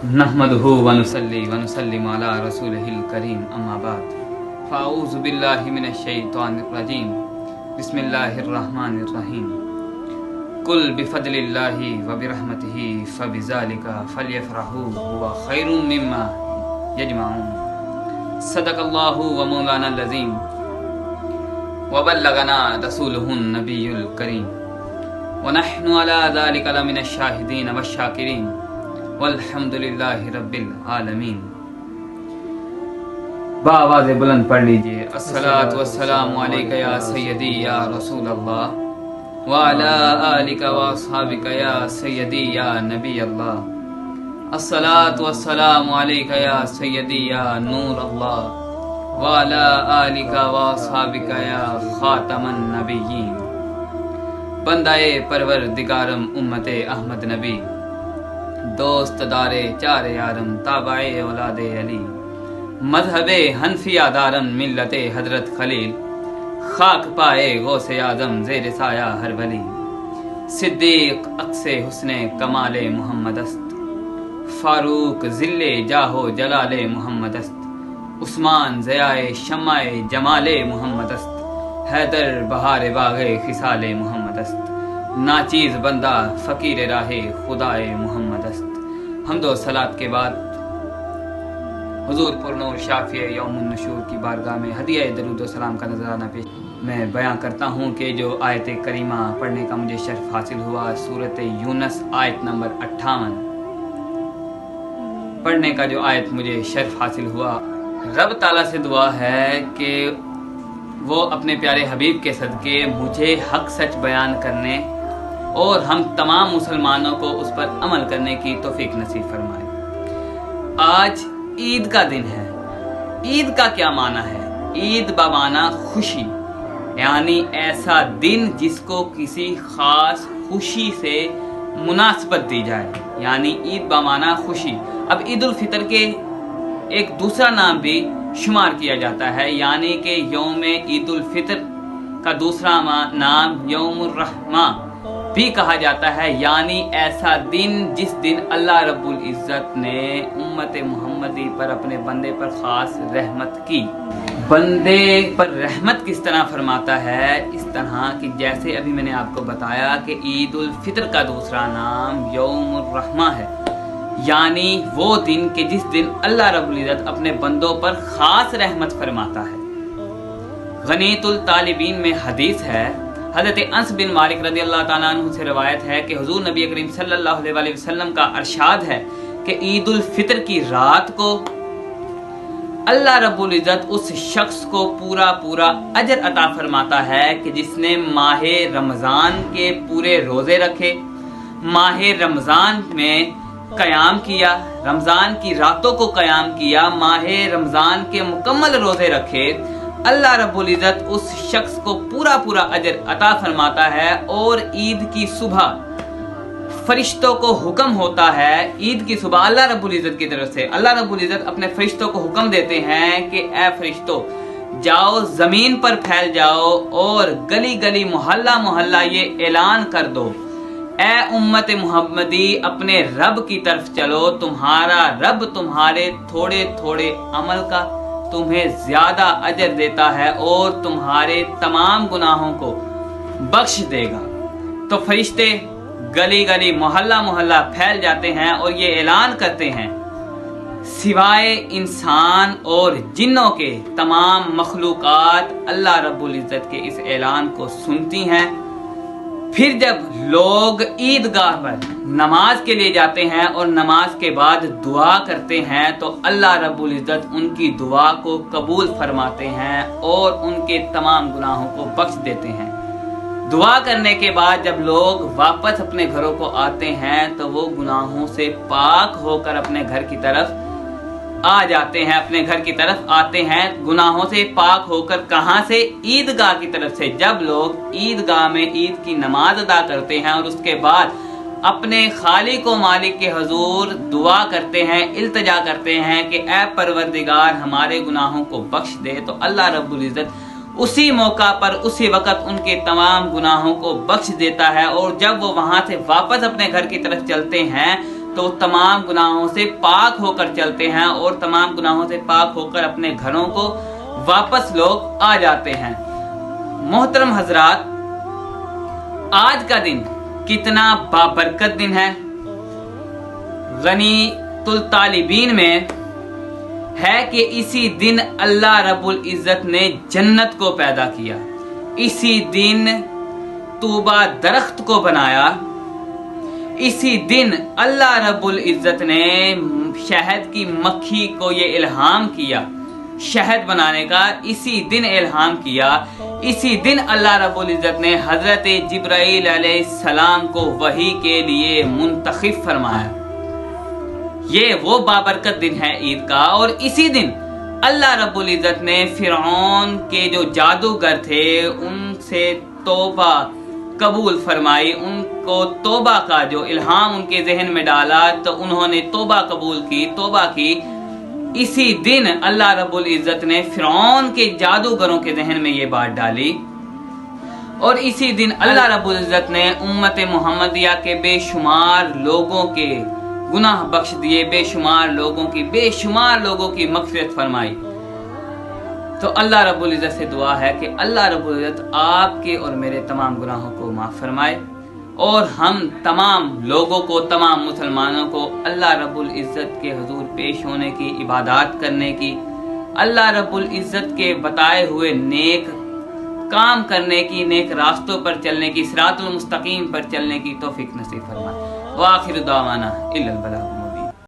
नहमदुहु व नुसल्ली व नुसल्लिमु अला रसूलिहिल करीम अम्मा बाद फ़अऊज़ु बिल्लाहि मिनश शैतानिर रजीम बिस्मिल्लाहिर रहमानिर रहीम कुल बिफद्लिल्लाहि व बिरहमतिहि फबिज़ालिका फल्यफ़रहू हुव खैरुम मिम्मा यजमऊन सदक़ल्लाहु व मौलानाल अज़ीम व बल्लगना रसूलुहुन नबियुल करीम व नहनु अला ज़ालिका लमिनश शाहिदीन वश्शाकिरीन वल्हम्दुलिल्लाहि रब्बिल आलमीन। बावाज़े बुलंद पढ़ लीजिए। अस्सलातु वस्सलामु अलैका या सय्यदी या रसूल अल्लाह व अला आलिका व अस्हाबिका या सय्यदी या नबी अल्लाह। अस्सलातु वस्सलामु अलैका या सय्यदी या नूर अल्लाह व अला आलिका व अस्हाबिका या खातमन नबिय्यीन। बंदाए परवरदिगारम उम्मते अहमद नबी दोस्त दारे चारे यारम ताबाए औलादे अली मजहबे हनफिया दारम मिल्लते हजरत खलील खाक पाए गौसे आजम जेर साया हर वली सिद्दीक अक्से हुस्ने कमाले मुहम्मदस्त फारूक जिल्ले जाहो जलाले मुहम्मदस्त उस्मान ज़याए शम्माए जमाले मुहम्मदस्त हैदर बहारे बागे खिसाले मुहम्मदस्त नाचीज बंदा फ़कीर राहे खुदाए मुहम्मदस्त। हम्दो सलात के बाद हुजूर पुरनूर शाफ़िए यौमुन नशूर की बारगाह में हदिया दरूद व सलाम का नजराना पेश मैं बयां करता हूँ कि जो आयत करीमा पढ़ने का मुझे शर्फ हासिल हुआ सूरत यूनस आयत नंबर 58 पढ़ने का जो आयत मुझे शर्फ हासिल हुआ, रब ताला से दुआ है कि वो अपने प्यारे हबीब के सदके मुझे हक सच बयान करने और हम तमाम मुसलमानों को उस पर अमल करने की तौफीक नसीब फरमाए। आज ईद का दिन है। ईद का क्या माना है? ईद बमाना खुशी, यानी ऐसा दिन जिसको किसी खास खुशी से मुनासबत दी जाए, यानी ईद बमाना खुशी। अब ईद उल फितर के एक दूसरा नाम भी शुमार किया जाता है, यानी कि यौम ईद उल फितर का दूसरा नाम यौमुर रहमा भी कहा जाता है, यानी ऐसा दिन जिस दिन अल्लाह रब्बुल इज़्ज़त ने उम्मत मुहम्मदी पर अपने बंदे पर खास रहमत की। बंदे पर रहमत किस तरह फरमाता है? इस तरह कि जैसे अभी मैंने आपको बताया कि ईद उल फितर का दूसरा नाम यौमुर रहमा है, यानी वो दिन कि जिस दिन अल्लाह रब्बुल इज़्ज़त अपने बंदों पर खास रहमत फरमाता है। गनीतुल तालिबीन में हदीस है, हज़रत अनस बिन मालिक रज़ी अल्लाह ताला अन्हु से रवायत है कि हुज़ूर नबी करीम सल्लल्लाहु अलैहि वसल्लम का अरशाद है कि ईद उल फितर की रात को अल्लाह रब्बुल इज़्ज़त उस शख्स को पूरा पूरा अजर अता फरमाता है कि जिसने माहे रमज़ान के पूरे रोज़े रखे, माहे रमज़ान में क़याम किया, रमज़ान की रातों को क़याम किया, माहे रमज़ान के मुकम्मल रोज़े रखे। अल्लाह रब्बुल इज़्ज़त उस शख्स को पूरा पूरा अजर अता फरमाता है। और ईद की सुबह फरिश्तों को हुक्म होता है, ईद की सुबह अल्लाह रब्बुल इज़्ज़त की तरफ से अल्लाह रब्बुल इज़्ज़त अपने फरिश्तों को हुक्म देते हैं कि ए फरिश्तों, जाओ ज़मीन पर फैल जाओ और गली गली मोहल्ला मोहल्ला ये ऐलान कर दो, ए उम्मत मुहम्मदी अपने रब की तरफ चलो, तुम्हारा रब तुम्हारे थोड़े थोड़े अमल का तुम्हें ज्यादा अजर देता है और तुम्हारे तमाम गुनाहों को बख्श देगा। तो फरिश्ते गली गली मोहल्ला मोहल्ला फैल जाते हैं और ये ऐलान करते हैं, सिवाय इंसान और जिन्नों के तमाम मखलूकात अल्लाह रब्बुल इज़्ज़त के इस ऐलान को सुनती हैं। फिर जब लोग ईदगाह पर नमाज के लिए जाते हैं और नमाज के बाद दुआ करते हैं तो अल्लाह रब्बुल इज़्ज़त उनकी दुआ को कबूल फरमाते हैं और उनके तमाम गुनाहों को बख्श देते हैं। दुआ करने के बाद जब लोग वापस अपने घरों को आते हैं तो वो गुनाहों से पाक होकर अपने घर की तरफ आ जाते हैं, अपने घर की तरफ आते हैं गुनाहों से पाक होकर। कहाँ से? ईदगाह की तरफ से। जब लोग ईदगाह में ईद की नमाज अदा करते हैं और उसके बाद अपने खालिक व मालिक के हुजूर दुआ करते हैं, इल्तिजा करते हैं कि ए परवरदिगार हमारे गुनाहों को बख्श दे, तो अल्लाह रब्बुल इज़्ज़त उसी मौका पर उसी वक़्त उनके तमाम गुनाहों को बख्श देता है। और जब वो वहाँ से वापस अपने घर की तरफ चलते हैं تو تمام گناہوں سے پاک ہو کر چلتے ہیں اور تمام گناہوں سے پاک ہو کر اپنے گھروں کو واپس لوگ آ جاتے ہیں۔ محترم حضرات، آج کا دن کتنا بابرکت دن ہے۔ غنیمت الطالبین میں ہے کہ اسی دن اللہ رب العزت نے جنت کو پیدا کیا، اسی دن طوبہ درخت کو بنایا، اسی دن اللہ رب العزت نے شہد کی مکھی کو یہ الہام کیا شہد بنانے کا، اسی دن الہام کیا، اسی دن اللہ رب العزت نے حضرت جبرائیل علیہ السلام کو وحی کے لیے منتخب فرمایا۔ یہ وہ بابرکت دن ہے عید کا، اور اسی دن اللہ رب العزت نے فرعون کے جو جادوگر تھے ان سے توبہ قبول فرمائی، ان کو توبہ کا جو الہام ان کے ذہن میں ڈالا تو انہوں نے توبہ قبول کی، توبہ کی۔ اسی دن اللہ رب العزت نے فرعون کے جادوگروں کے ذہن میں یہ بات ڈالی، اور اسی دن اللہ رب العزت نے امت محمدیہ کے بے شمار لوگوں کے گناہ بخش دیے، بے شمار لوگوں کی مغفرت فرمائی۔ تو اللہ رب العزت سے دعا ہے کہ اللہ رب العزت آپ کے اور میرے تمام گناہوں کو معاف فرمائے، اور ہم تمام لوگوں کو، تمام مسلمانوں کو اللہ رب العزت کے حضور پیش ہونے کی، عبادات کرنے کی، اللہ رب العزت کے بتائے ہوئے نیک کام کرنے کی، نیک راستوں پر چلنے کی، صراط المستقیم پر چلنے کی توفیق نصیب فرمائے۔ وآخر دعوانا الا البلاغ۔